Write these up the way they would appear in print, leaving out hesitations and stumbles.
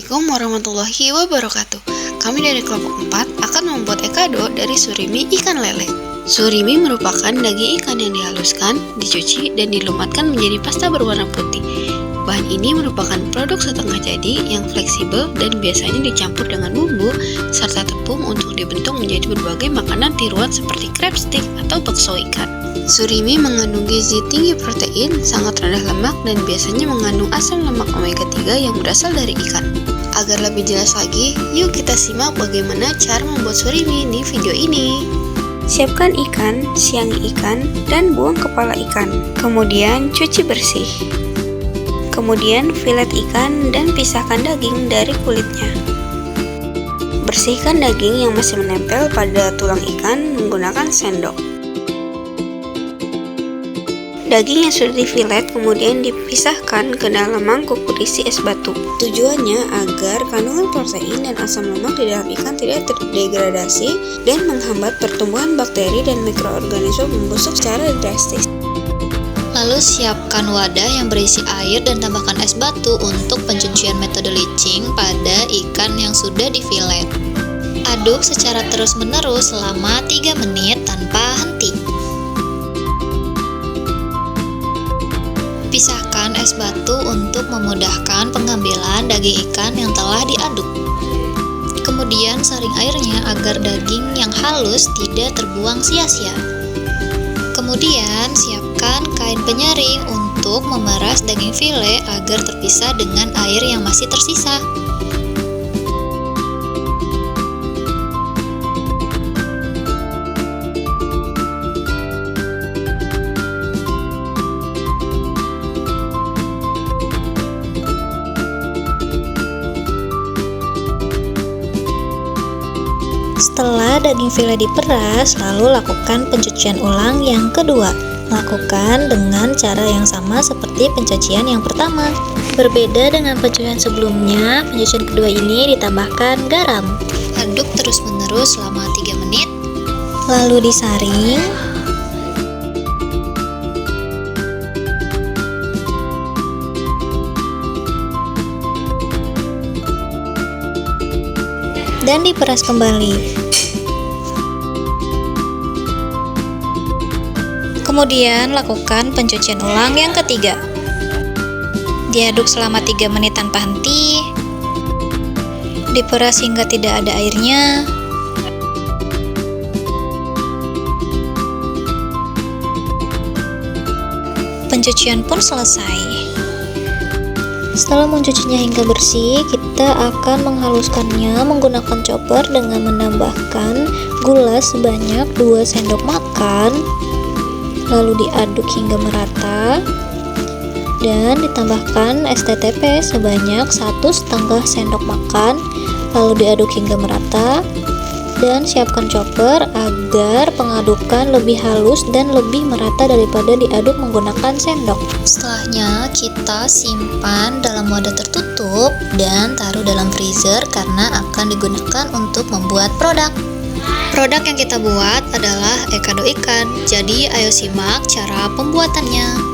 Assalamualaikum warahmatullahi wabarakatuh. Kami dari kelompok 4 akan membuat ekado dari surimi ikan lele. Surimi merupakan daging ikan yang dihaluskan, dicuci, dan dilumatkan menjadi pasta berwarna putih. Bahan ini merupakan produk setengah jadi yang fleksibel dan biasanya dicampur dengan bumbu serta tepung untuk dibentuk menjadi berbagai makanan tiruan seperti crab stick atau bakso ikan. Surimi mengandung gizi tinggi protein, sangat rendah lemak, dan biasanya mengandung asam lemak omega 3 yang berasal dari ikan. Agar lebih jelas lagi, yuk kita simak bagaimana cara membuat surimi di video ini. Siapkan ikan, siangi ikan, dan buang kepala ikan. Kemudian cuci bersih. Kemudian filet ikan dan pisahkan daging dari kulitnya. Bersihkan daging yang masih menempel pada tulang ikan menggunakan sendok. Daging yang sudah difilet kemudian dipisahkan ke dalam mangkuk berisi es batu. Tujuannya agar kandungan protein dan asam lemak di dalam ikan tidak terdegradasi dan menghambat pertumbuhan bakteri dan mikroorganisme membusuk secara drastis. Lalu siapkan wadah yang berisi air dan tambahkan es batu untuk pencucian metode leaching pada ikan yang sudah difilet. Aduk secara terus-menerus selama 3 menit tanpa henti. Pisahkan es batu untuk memudahkan pengambilan daging ikan yang telah diaduk. Kemudian saring airnya agar daging yang halus tidak terbuang sia-sia. Kemudian siapkan kain penyaring untuk memeras daging file agar terpisah dengan air yang masih tersisa. Setelah daging file diperas, lalu lakukan pencucian ulang yang kedua. Lakukan dengan cara yang sama seperti pencucian yang pertama. Berbeda dengan pencucian sebelumnya, pencucian kedua ini ditambahkan garam. Aduk terus-menerus selama 3 menit. Lalu disaring. Dan diperas kembali. Kemudian lakukan pencucian ulang yang ketiga. Diaduk selama 3 menit tanpa henti. Diperas hingga tidak ada airnya. Pencucian pun selesai. Setelah mencucinya hingga bersih, kita akan menghaluskannya menggunakan chopper dengan menambahkan gula sebanyak 2 sendok makan, lalu diaduk hingga merata, dan ditambahkan STTP sebanyak 1,5 sendok makan, lalu diaduk hingga merata, dan siapkan chopper agar pengadukan lebih halus dan lebih merata daripada diaduk menggunakan sendok. Setelahnya kita simpan dalam wadah tertutup dan taruh dalam freezer karena akan digunakan untuk membuat produk. Produk yang kita buat adalah ekado ikan. Jadi ayo simak cara pembuatannya.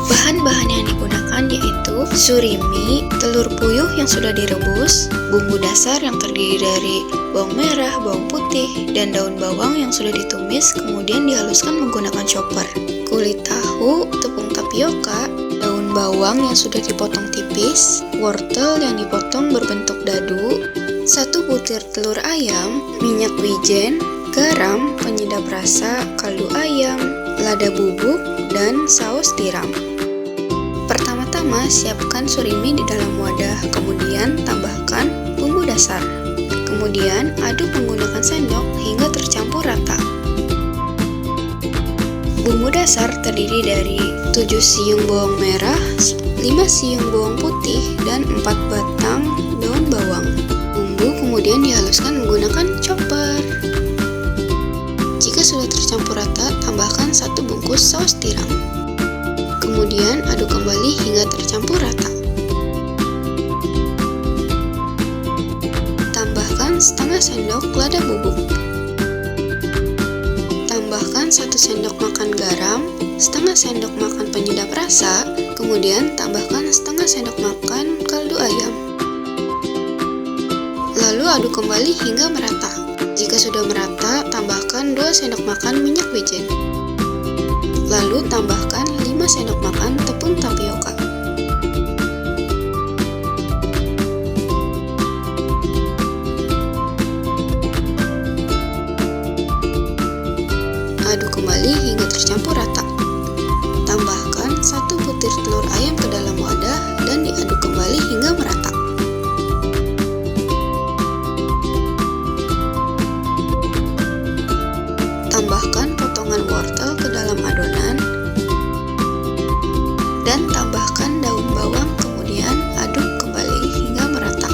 Bahan-bahan yang digunakan yaitu surimi, telur puyuh yang sudah direbus, bumbu dasar yang terdiri dari bawang merah, bawang putih, dan daun bawang yang sudah ditumis kemudian dihaluskan menggunakan chopper, kulit tahu, tepung tapioka, daun bawang yang sudah dipotong tipis, wortel yang dipotong berbentuk dadu, 1 butir telur ayam, minyak wijen, garam, penyedap rasa, kaldu ayam, lada bubuk, dan saus tiram. Pertama-tama siapkan surimi di dalam wadah, kemudian tambahkan bumbu dasar. Kemudian aduk menggunakan sendok hingga tercampur rata. Bumbu dasar terdiri dari 7 siung bawang merah, 5 siung bawang putih, dan 4 batang daun bawang. Bumbu kemudian dihaluskan menggunakan chopper. Jika sudah tercampur rata, tambahkan 1 bungkus saus tiram. Kemudian aduk kembali hingga tercampur rata. Tambahkan setengah sendok lada bubuk. Tambahkan 1 sendok makan garam, setengah sendok makan penyedap rasa, kemudian tambahkan setengah sendok makan kaldu ayam. aduk kembali hingga merata. Jika sudah merata, tambahkan 2 sendok makan minyak wijen. Lalu tambahkan 5 sendok makan tepung tapioka. Aduk kembali hingga tercampur rata. Tambahkan 1 butir telur ayam ke dalam wadah dan diaduk kembali hingga merata. Tambahkan potongan wortel ke dalam adonan dan tambahkan daun bawang, kemudian aduk kembali hingga merata.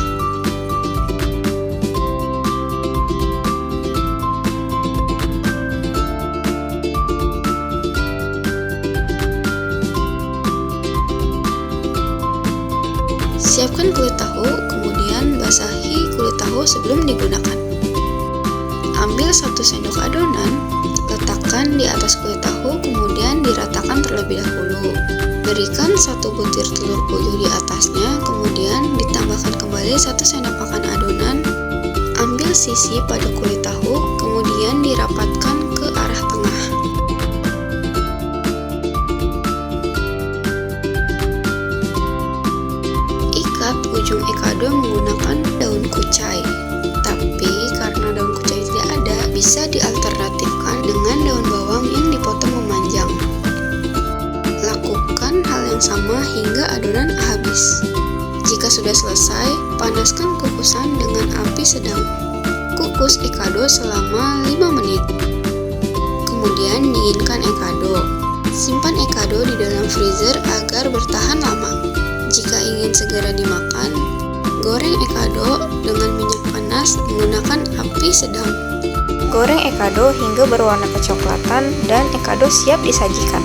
Siapkan kulit tahu, kemudian basahi kulit tahu sebelum digunakan. Ambil 1 sendok adonan, letakkan di atas kulit tahu, kemudian diratakan terlebih dahulu. Berikan 1 butir telur puyuh di atasnya, kemudian ditambahkan kembali 1 sendok makan adonan. Ambil sisi pada kulit tahu, kemudian dirapatkan ke arah tengah. Ikat ujung ekado menggunakan daun kucai. Tapi karena daun kucai tidak ada, bisa dialternatifkan dengan daun bawang yang dipotong memanjang. Lakukan hal yang sama hingga adonan habis. Jika sudah selesai, panaskan kukusan dengan api sedang. Kukus ekado selama 5 menit. Kemudian dinginkan ekado. Simpan ekado di dalam freezer agar bertahan lama. Jika ingin segera dimakan, goreng ekado dengan minyak panas menggunakan api sedang. Goreng ekado hingga berwarna kecoklatan dan ekado siap disajikan.